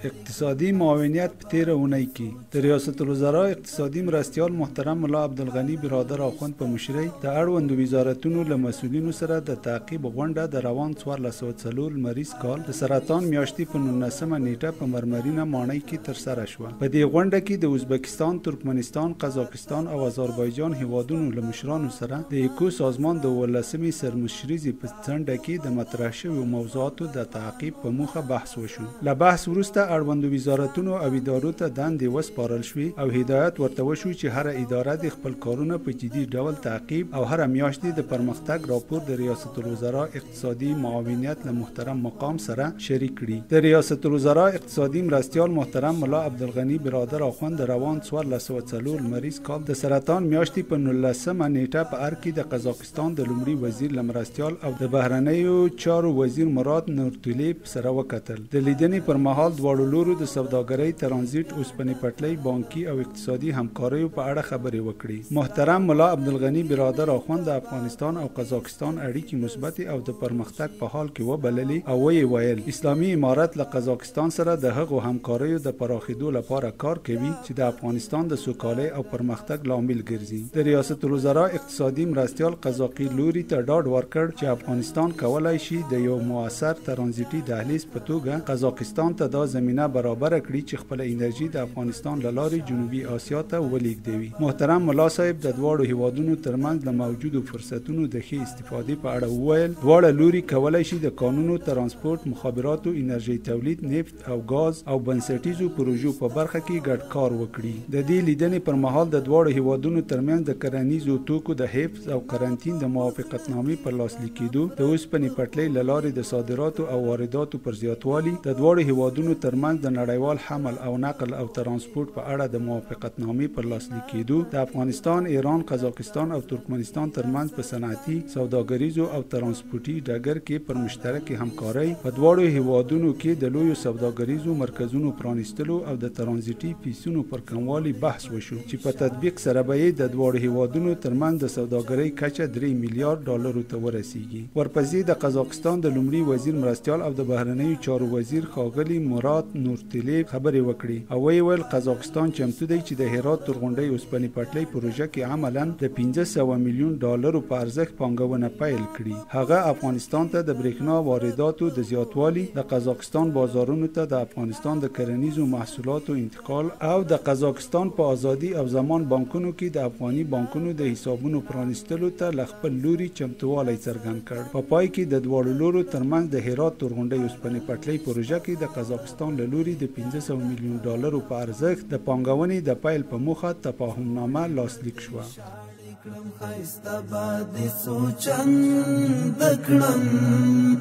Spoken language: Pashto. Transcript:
اقتصادي معاونیت په تیره اونۍ کې د ریاست الوزرا اقتصادي مرستیال محترم ملا عبدالغني برادر اخوند په مشرۍ د اړوندو وزارتونو له مسؤلینو سره د تعقیب غونډه د روان 1404 لمریز کال د سرطان میاشتې په 19مه نیټه په مرمرینه ماڼۍ کې ترسره شوه. په دې غونډه کې د ازبکستان، ترکمنستان، قزاقستان او آذربایجان هیوادونو له مشرانو سره د ایکو سازمان د 18مې سرمشریزې په څنډه کې د مطرح شویو موضوعاتو د تعقیب په موخه بحث وشو. له بحث وروسته اړوندو وزارتونو او ادارو ته دندې وسپارل شوې او هدایت ورته وشو چې هر اداره د خپل کارونه په جدي ډول تعقیب او هر میاشت د پرمختګ راپور د ریاست الوزرا اقتصادي معاونیت له محترم مقام سره شریک کړي. د ریاست الوزرا اقتصادي مرستیال محترم ملا عبدالغني برادر اخوند د روان 1404 لمریز کال د سرطان میاشتې په 19مه نیټه په ار کې د قزاقستان د لومړي وزیر له مرستیال او د بهرنیو چارو وزیر مراد نورتلیب سره وکتل. د لیدنې پر مهال دواړو لورو د سوداګرۍ، ترانزیت، اوسپنې پټلۍ، بانکي او اقتصادي همکاریو په اړه خبرې وکړې. محترم ملا عبدالغني برادر اخوند د افغانستان او قزاقستان اړیکې مثبت او د پرمختګ په حال کې وبللې او ویې ویل اسلامي امارت له قزاقستان سره د هغو همکاریو د پراخېدو لپاره کار کوي چې د افغانستان د سوکالۍ او پرمختګ لامل ګرځي. د ریاست الوزرا اقتصادي مرستیال قزاقي لوري ته ډاډ ورکړ چې افغانستان کولای شي د یو مؤثر ترانزیتي دهلیز په توګه قزاقستان ته دا زمینه برابر کړي چې خپل انرژي د افغانستان له لارې جنوبي اسیا ته ولېږدوي. محترم ملا صاحب د دواړو هیوادونو ترمنځ له موجودو فرصتونو د ښې استفادې په اړه وویل دواړه لوري کولای شي د قانونو، ترانسپورت، مخابراتو، انرژي تولید، نفت او غاز او بنسټیزو پروژو په برخه کې ګډ کار وکړي. د دې لیدنې پر مهال د دواړو هیوادونو ترمنځ د کرنیزو توکو د حفظ او قرنطین د موافقتنامې پر لاسلیک کېدو، د اوسپنې پټلۍ له لارې د صادراتو او وارداتو پر زیاتوالي، د دواړو هیوادونو ترمنځ د نړیوال حمل او نقل او ترانسپورت په اړه د موافقتنامې پر لاسلیک کېدو، د افغانستان، ایران، قزاقستان او ترکمنستان ترمنځ په صنعتي، سوداګریزو او ترانسپورتي ډګر کې پر مشترکې همکارۍ، په دواړو هیوادونو کې د لویو سوداګریزو مرکزونو پرانیستلو او د ترانزیتي فیسونو پر کموالي بحث وشو چې په تطبیق سره به یې د دواړو هیوادونو ترمنځ د سوداګرۍ کچه 3 میلیارډ ډالرو ته ورسیږي. ورپسې د قزاقستان د لومړي وزیر مرستیال او د بهرنیو چارو وزیر ښاغلي مراد نورتلیب خبرې وکړې او ویې ویل قزاقستان چمتو دی چې د هرات تورغونډۍ اوسپنې پټلۍ پروژه کې عملاً د 500 میلیون ډالرو په ارزښت پانګونه پیل کړي. هغه افغانستان ته د برېښنا وارداتو د زیاتوالي، د قزاقستان بازارونو ته د افغانستان د کرنیزو محصولاتو انتقال او د قزاقستان په ازادي او زمان بانکونو کې د افغاني بانکونو د حسابونو پرانیستلو ته له خپل لوري چمتووالی څرګند کړ. په پای کې د دواړو لورو ترمنځ د هرات تورغونډۍ اوسپنې پټلۍ پروژه کې د قزاقستان له لوري د 500 میلیون ډالرو په ارزښت د پانګونې د پیل په موخه تفاهمنامه لاسلیک شوه.